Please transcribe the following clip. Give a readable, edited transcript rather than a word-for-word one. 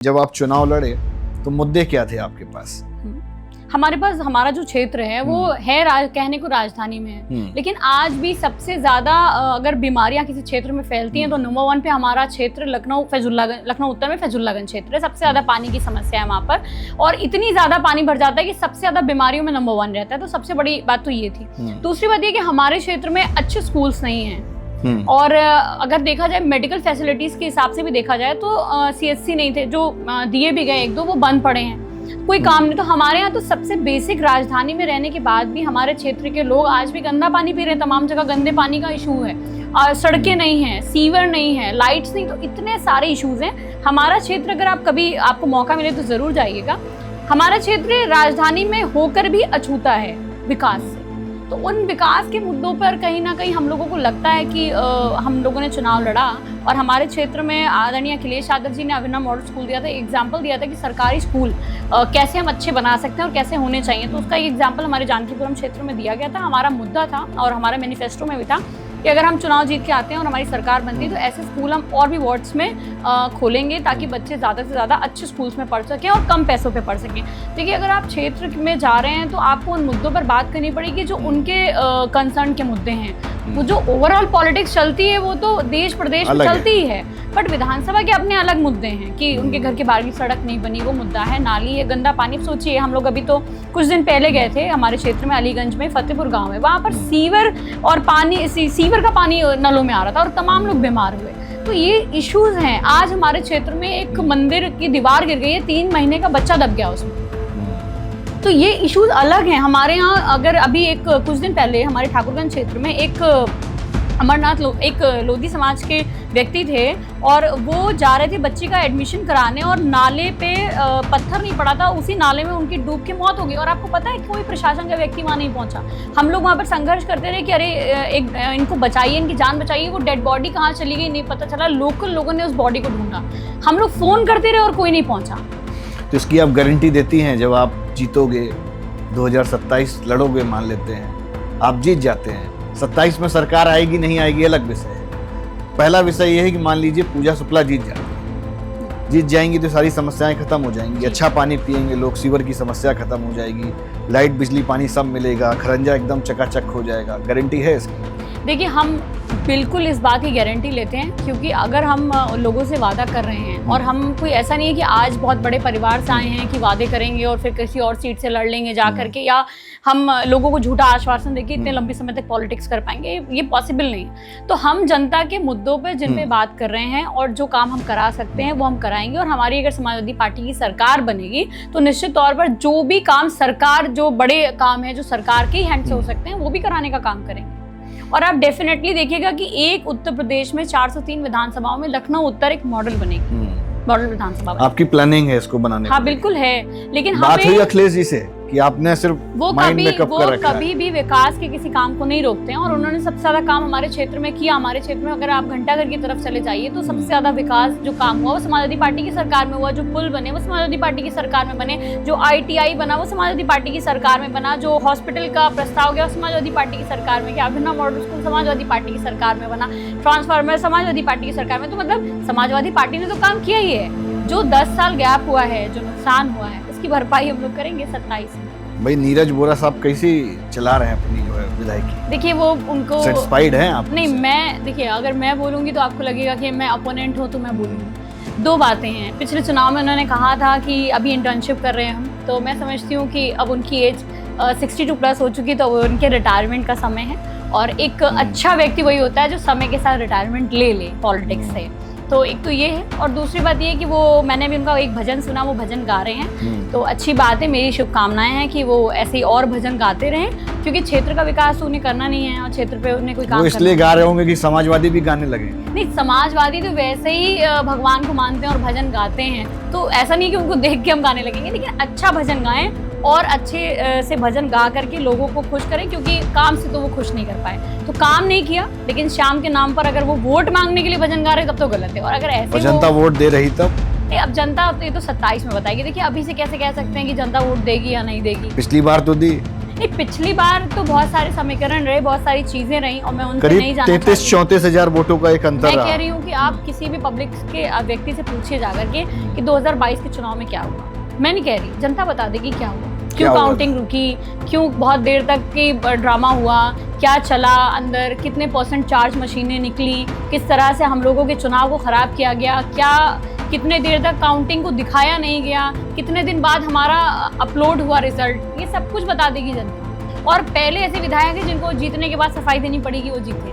जब आप चुनाव लड़े तो मुद्दे क्या थे आपके पास? हमारे पास हमारा जो क्षेत्र है वो है कहने को राजधानी में है, लेकिन आज भी सबसे ज्यादा अगर बीमारियां किसी क्षेत्र में फैलती हैं तो नंबर 1 पे हमारा क्षेत्र लखनऊ उत्तर में फैजुल्लागंज क्षेत्र है। सबसे ज्यादा पानी की समस्या है वहाँ पर, और इतनी ज्यादा पानी भर जाता है कि सबसे ज्यादा बीमारियों में नंबर 1 रहता है। तो सबसे बड़ी बात तो ये थी। दूसरी बात ये कि हमारे क्षेत्र में अच्छे स्कूल्स नहीं हैं, और अगर देखा जाए मेडिकल फैसिलिटीज के हिसाब से भी देखा जाए तो CSC नहीं थे, जो दिए भी गए 1-2 वो बंद पड़े हैं, कोई काम नहीं। तो हमारे यहाँ तो सबसे बेसिक राजधानी में रहने के बाद भी हमारे क्षेत्र के लोग आज भी गंदा पानी पी रहे हैं। तमाम जगह गंदे पानी का इशू है, सड़कें नहीं हैं, सीवर नहीं है, लाइट्स नहीं, तो इतने सारे इश्यूज हैं। हमारा क्षेत्र अगर आप कभी आपको मौका मिले तो जरूर जाइएगा। हमारा क्षेत्र राजधानी में होकर भी अछूता है विकास से। तो उन विकास के मुद्दों पर कहीं ना कहीं हम लोगों को लगता है कि हम लोगों ने चुनाव लड़ा और हमारे क्षेत्र में आदरणीय अखिलेश यादव जी ने अभिनव मॉडल स्कूल दिया था, एग्जाम्पल दिया था कि सरकारी स्कूल कैसे हम अच्छे बना सकते हैं और कैसे होने चाहिए। तो उसका एक एग्जाम्पल हमारे जानकीपुरम क्षेत्र में दिया गया था। हमारा मुद्दा था और हमारे मैनिफेस्टो में भी था कि अगर हम चुनाव जीत के आते हैं और हमारी सरकार बनती है तो ऐसे स्कूल हम और भी वार्ड्स में खोलेंगे ताकि बच्चे ज़्यादा से ज़्यादा अच्छे स्कूल्स में पढ़ सकें और कम पैसों पे पढ़ सकें। देखिए, अगर आप क्षेत्र में जा रहे हैं तो आपको उन मुद्दों पर बात करनी पड़ेगी जो उनके कंसर्न के मुद्दे हैं। वो जो ओवरऑल पॉलिटिक्स चलती है वो तो देश प्रदेश में चलती ही है, बट विधानसभा के अपने अलग मुद्दे हैं कि उनके घर के बाहर की सड़क नहीं बनी, वो मुद्दा है। नाली है, गंदा पानी। सोचिए, हम लोग अभी तो कुछ दिन पहले गए थे हमारे क्षेत्र में अलीगंज में फतेहपुर गाँव है, वहाँ पर सीवर और पानी सीवर का पानी नलों में आ रहा था और तमाम लोग बीमार हुए। तो ये इश्यूज हैं। आज हमारे क्षेत्र में एक मंदिर की दीवार गिर गई है, 3 महीने का बच्चा दब गया उसमें। तो ये इश्यूज अलग हैं हमारे यहाँ। अगर अभी कुछ दिन पहले हमारे ठाकुरगंज क्षेत्र में एक अमरनाथ एक लोधी समाज के व्यक्ति थे और वो जा रहे थे बच्ची का एडमिशन कराने और नाले पे पत्थर नहीं पड़ा था, उसी नाले में उनकी डूब के मौत हो गई। और आपको पता है कोई प्रशासन का व्यक्ति वहाँ नहीं पहुँचा। हम लोग वहाँ पर संघर्ष करते रहे कि अरे इनको बचाइए, इनकी जान बचाइए। वो डेड बॉडी कहाँ चली गई नहीं पता चला। लोकल लोगों ने उस बॉडी को ढूंढा, हम लोग फ़ोन करते रहे और कोई नहीं पहुँचा। तो इसकी आप गारंटी देती हैं जब आप जीतोगे, 2027 लड़ोगे, मान लेते हैं आप जीत जाते हैं, 27 में सरकार आएगी नहीं आएगी अलग विषय है। पहला विषय यह है कि मान लीजिए पूजा शुक्ला जीत जाएंगी तो सारी समस्याएं खत्म हो जाएंगी। अच्छा पानी पिएंगे लोग, सीवर की समस्या खत्म हो जाएगी, लाइट बिजली पानी सब मिलेगा, खरंजा एकदम चकाचक हो जाएगा। गारंटी है इसकी? देखिए, हम बिल्कुल इस बात की गारंटी लेते हैं, क्योंकि अगर हम लोगों से वादा कर रहे हैं और हम कोई ऐसा नहीं है कि आज बहुत बड़े परिवार से आए हैं कि वादे करेंगे और फिर किसी और सीट से लड़ लेंगे जा करके, या हम लोगों को झूठा आश्वासन देके इतने लंबे समय तक पॉलिटिक्स कर पाएंगे, ये पॉसिबल नहीं है। तो हम जनता के मुद्दों पे जिन पे बात कर रहे हैं और जो काम हम करा सकते हैं वो हम कराएंगे। और हमारी अगर समाजवादी पार्टी की सरकार बनेगी तो निश्चित तौर पर जो भी काम सरकार, जो बड़े काम है जो सरकार के ही हैंड से हो सकते हैं, वो भी कराने का काम करेंगे। और आप डेफिनेटली देखिएगा कि एक उत्तर प्रदेश में 403 विधानसभाओं में लखनऊ उत्तर एक मॉडल बनेगी, मॉडल विधानसभा। आपकी प्लानिंग है इसको बनाने की? हाँ, बिल्कुल है। लेकिन बात हुई अखिलेश जी से कि आपने सिर्फ कभी भी विकास के किसी काम को नहीं रोकते हैं, और उन्होंने सबसे ज्यादा काम हमारे क्षेत्र में किया। हमारे क्षेत्र में अगर आप घंटाघर की तरफ चले जाइए तो सबसे ज्यादा विकास जो काम हुआ वो समाजवादी पार्टी की सरकार में हुआ। जो पुल बने वो समाजवादी पार्टी की सरकार में बने, जो ITI बना वो समाजवादी पार्टी की सरकार में बना, जो हॉस्पिटल का प्रस्ताव गया समाजवादी पार्टी की सरकार में गया, अभिनव मॉडल स्कूल समाजवादी पार्टी की सरकार में बना, ट्रांसफार्मर समाजवादी पार्टी की सरकार में। तो मतलब समाजवादी पार्टी ने तो काम किया ही है। जो 10 साल गैप हुआ है, जो नुकसान हुआ है, उसकी भरपाई हम लोग करेंगे 27 में। भाई, नीरज वोरा साहब कैसी चला रहे हैं अपनी जो है विधायकी? देखिए, वो उनको सेटिस्फाइड हैं आप? नहीं, मैं देखिए, अगर मैं बोलूँगी तो आपको लगेगा कि मैं अपोनेंट हूँ तो मैं बोलूँगी। 2 बातें हैं। पिछले चुनाव में उन्होंने कहा था कि अभी इंटर्नशिप कर रहे हैं हम, तो मैं समझती हूँ कि अब उनकी एज 62+ हो चुकी, तो उनके रिटायरमेंट का समय है। और एक अच्छा व्यक्ति वही होता है जो समय के साथ रिटायरमेंट ले पॉलिटिक्स से। तो एक तो ये है, और दूसरी बात ये है कि वो, मैंने भी उनका एक भजन सुना, वो भजन गा रहे हैं, तो अच्छी बात है। मेरी शुभकामनाएं हैं कि वो ऐसे ही और भजन गाते रहें, क्योंकि क्षेत्र का विकास उन्हें करना नहीं है और क्षेत्र पे उन्हें कोई काम इसलिए गा रहे होंगे कि समाजवादी भी गाने लगे? नहीं, समाजवादी तो वैसे ही भगवान को मानते हैं और भजन गाते हैं, तो ऐसा नहीं कि उनको देख के हम गाने लगेंगे। लेकिन अच्छा भजन गाएं और अच्छे से भजन गा करके लोगों को खुश करें, क्योंकि काम से तो वो खुश नहीं कर पाए। तो काम नहीं किया, लेकिन शाम के नाम पर अगर वो वोट मांगने के लिए भजन गा रहे तब तो गलत है। और अगर ऐसे जनता वोट दे रही तब? अब जनता ये तो 27 में बताएगी। देखिए, अभी से कैसे कह सकते हैं कि जनता वोट देगी या नहीं देगी? पिछली बार तो दी। नहीं, पिछली बार तो बहुत सारे समीकरण रहे, बहुत सारी चीजें रही और मैं उनसे नहीं करीब जाना 33-34 हजार वोटों का एक अंतर मैं रहा। कह रही हूँ कि आप किसी भी पब्लिक के व्यक्ति से पूछिए जाकर के कि 2022 के चुनाव में क्या हुआ। मैं नहीं कह रही, जनता बता देगी क्या हुआ, क्यों हुआ? काउंटिंग रुकी, क्यों बहुत देर तक की ड्रामा हुआ, क्या चला अंदर, कितने % चार्ज मशीनें निकली, किस तरह से हम लोगों के चुनाव को खराब किया गया, क्या कितने देर तक काउंटिंग को दिखाया नहीं गया, कितने दिन बाद हमारा अपलोड हुआ रिजल्ट, ये सब कुछ बता देगी जनता। और पहले ऐसे विधायक हैं जिनको जीतने के बाद सफाई देनी पड़ेगी, वो जीते।